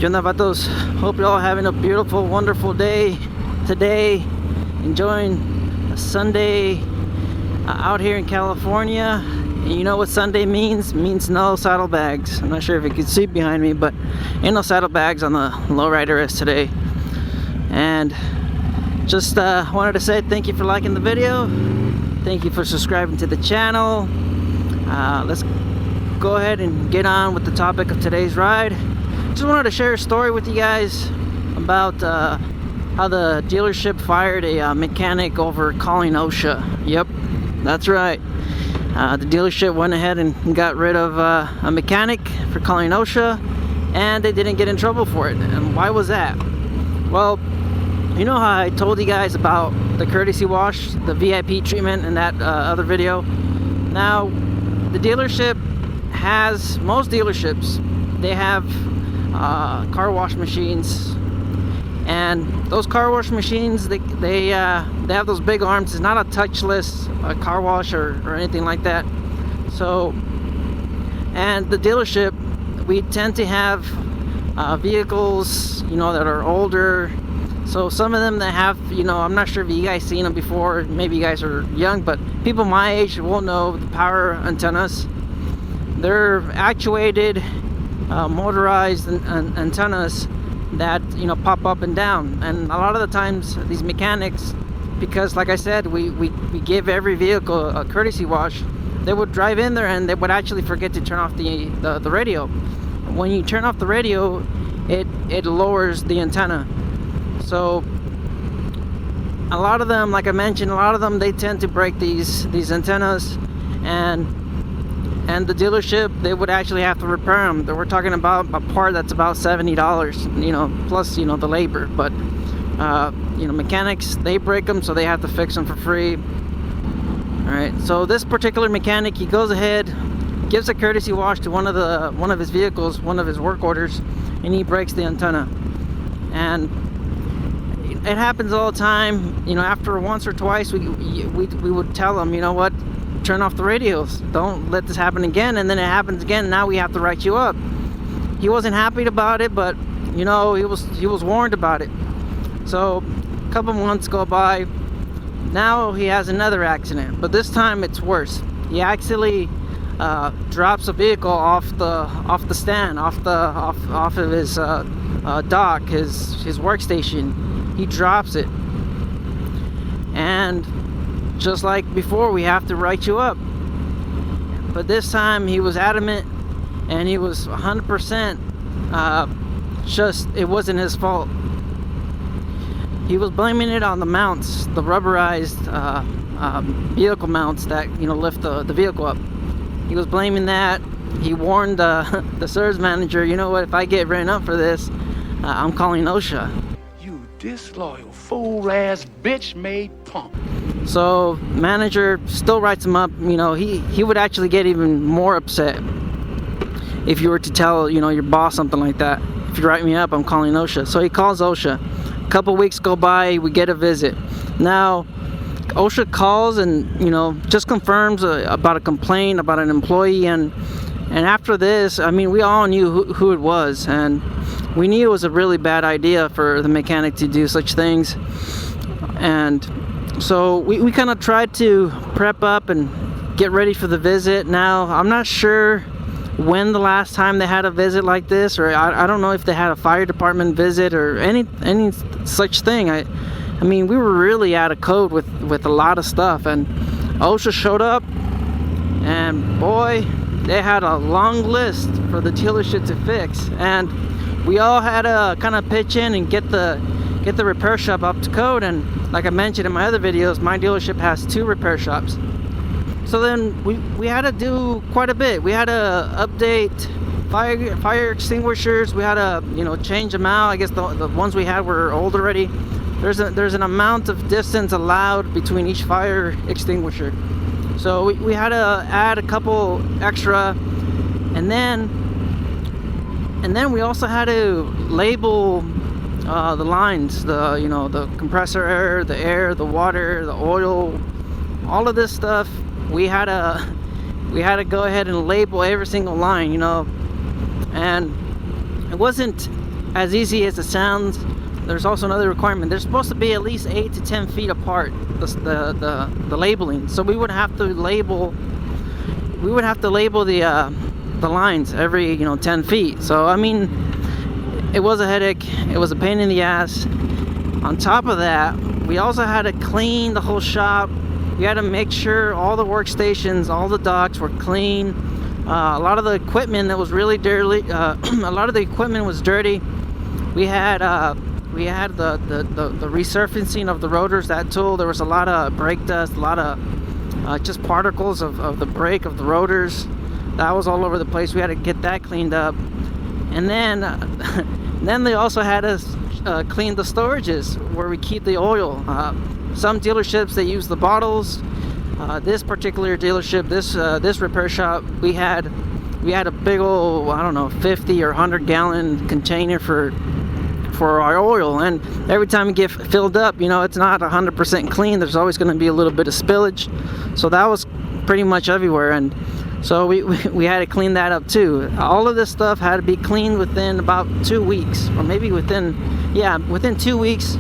¿Qué onda, vatos? Hope you're all having a beautiful, wonderful day today. Enjoying a Sunday out here in California. And you know what Sunday means? It means no saddlebags. I'm not sure if you can see behind me, but ain't no saddlebags on the lowrider as today. And just wanted to say thank you for liking the video. Thank you for subscribing to the channel. Let's go ahead and get on with the topic of today's ride. Just wanted to share a story with you guys about how the dealership fired a mechanic over calling OSHA. Yep, that's right. The dealership went ahead and got rid of a mechanic for calling OSHA, and they didn't get in trouble for it. And why was that? Well, you know how I told you guys about the courtesy wash, the VIP treatment in that other video? Now, the dealership has, most dealerships, they have car wash machines, and those car wash machines, they have those big arms. It's not a touchless car wash or anything like that. So, and the dealership, we tend to have vehicles, you know, that are older. So some of them that have, you know, I'm not sure if you guys seen them before, maybe you guys are young, but people my age will know the power antennas. They're actuated, motorized antennas that, you know, pop up and down. And a lot of the times these mechanics, because like I said, we give every vehicle a courtesy wash, they would drive in there and they would actually forget to turn off the radio. When you turn off the radio, it lowers the antenna. So a lot of them, like I mentioned, a lot of them, they tend to break these antennas, and the dealership, they would actually have to repair them. We're talking about a part that's about $70, you know, plus, you know, the labor. But you know, mechanics, they break them, so they have to fix them for free. All right, so this particular mechanic, he goes ahead, gives a courtesy wash to one of his vehicles, one of his work orders, and he breaks the antenna. And it happens all the time. You know, after once or twice, we would tell him, you know what, turn off the radios, don't let this happen again. And then it happens again. Now we have to write you up. He wasn't happy about it, but you know, he was warned about it. So a couple months go by. Now he has another accident, but this time it's worse. He actually drops a vehicle off the stand, off of his dock, his workstation. He drops it, and just like before, we have to write you up. But this time he was adamant, and he was 100% just, it wasn't his fault. He was blaming it on the mounts, the rubberized vehicle mounts that, you know, lift the vehicle up. He was blaming that. He warned the service manager, you know what, if I get written up for this, I'm calling OSHA. You disloyal, fool-ass, bitch-made punk. So manager still writes him up. You know, he would actually get even more upset if you were to tell, you know, your boss something like that. If you write me up, I'm calling OSHA. So he calls OSHA. A couple weeks go by, we get a visit. Now OSHA calls and, you know, just confirms about a complaint about an employee, and after this, I mean, we all knew who it was, and we knew it was a really bad idea for the mechanic to do such things. And so we kind of tried to prep up and get ready for the visit. Now, I'm not sure when the last time they had a visit like this, or I don't know if they had a fire department visit or any such thing. I mean, we were really out of code with a lot of stuff, and OSHA showed up, and boy, they had a long list for the dealership to fix, and we all had to kind of pitch in and get the repair shop up to code. And like I mentioned in my other videos, my dealership has 2 repair shops. So then we had to do quite a bit. We had to update fire extinguishers. We had to, you know, change them out. I guess the ones we had were old already. There's an amount of distance allowed between each fire extinguisher. So we had to add a couple extra, and then we also had to label the lines, the compressor air, the water, the oil, all of this stuff. We had to go ahead and label every single line, and it wasn't as easy as it sounds, there's also another requirement. They're supposed to be at least 8 to 10 feet apart, the labeling. So we would have to label the lines every 10 feet. So I mean, it was a headache. It was a pain in the ass. On top of that, we also had to clean the whole shop. We had to make sure all the workstations, all the docks were clean. A lot of the equipment that was really dirty. A lot of the equipment was dirty. We had the resurfacing of the rotors. That tool, there was a lot of brake dust, a lot of just particles of the brake of the rotors. That was all over the place. We had to get that cleaned up. And then then they also had us clean the storages where we keep the oil. Some dealerships, they use the bottles. This particular dealership, this repair shop, we had a big old, I don't know, 50 or 100 gallon container for our oil, and every time we get filled up, it's not 100% clean. There's always going to be a little bit of spillage, so that was pretty much everywhere, and so we had to clean that up too. All of this stuff had to be cleaned within about 2 weeks, or maybe within 2 weeks,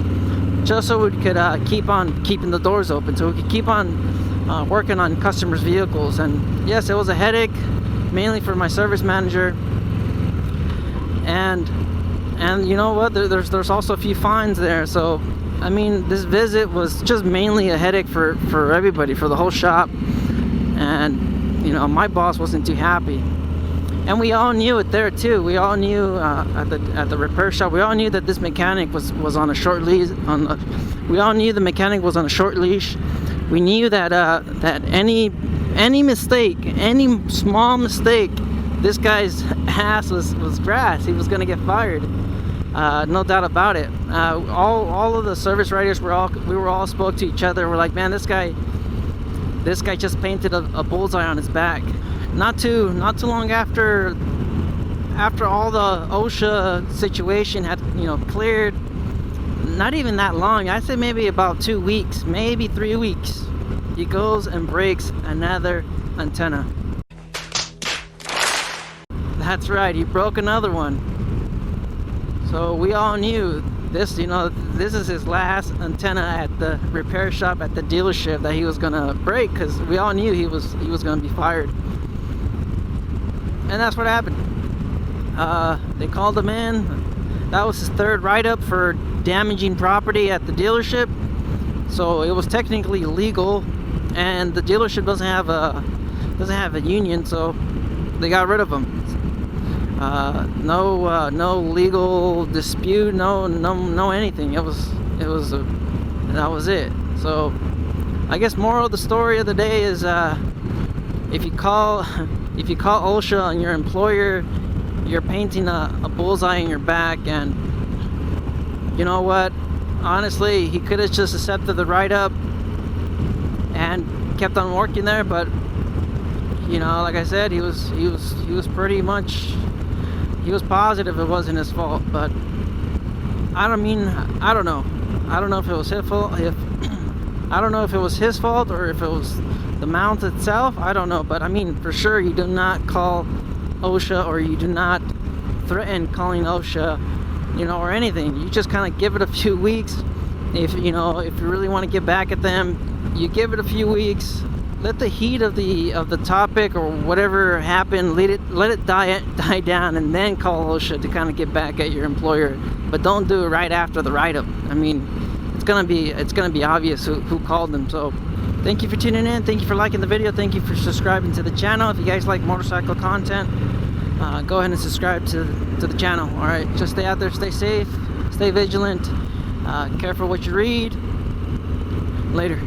just so we could keep on keeping the doors open, so we could keep on working on customers' vehicles. And yes, it was a headache, mainly for my service manager. And you know what? There's also a few fines there. So I mean, this visit was just mainly a headache for everybody, for the whole shop. And my boss wasn't too happy. And we all knew it there too. We all knew at the repair shop. We all knew that this mechanic was on a short leash. We all knew the mechanic was on a short leash. We knew that any mistake, any small mistake, this guy's ass was grass. He was gonna get fired. No doubt about it. All of the service writers we were all spoke to each other. We're like, man, this guy just painted a bullseye on his back. Not too long after all the OSHA situation had cleared, not even that long, I'd say maybe about 2 weeks, maybe 3 weeks, he goes and breaks another antenna. That's right, he broke another one. So we all knew this, this is his last antenna at the repair shop, at the dealership, that he was gonna break, because we all knew he was gonna be fired. And that's what happened. They called him in. That was his third write-up for damaging property at the dealership. So it was technically legal, and the dealership doesn't have a union, so they got rid of him. No legal dispute, no anything. That was it. So I guess moral of the story of the day is, if you call OSHA and your employer, you're painting a bullseye in your back. And you know what? Honestly, he could have just accepted the write-up and kept on working there. But like I said, he was pretty much, he was positive it wasn't his fault. But I don't know. I don't know if it was his fault. I don't know if it was his fault or if it was the mount itself. I don't know. But I mean, for sure, you do not call OSHA, or you do not threaten calling OSHA, or anything. You just kind of give it a few weeks. If you really want to get back at them, you give it a few weeks. Let the heat of the topic or whatever happened, let it die down, and then call OSHA to kind of get back at your employer. But don't do it right after the write-up. I mean, it's gonna be obvious who called them. So thank you for tuning in. Thank you for liking the video. Thank you for subscribing to the channel. If you guys like motorcycle content, go ahead and subscribe to the channel. All right, just stay out there, stay safe, stay vigilant, careful what you read. Later.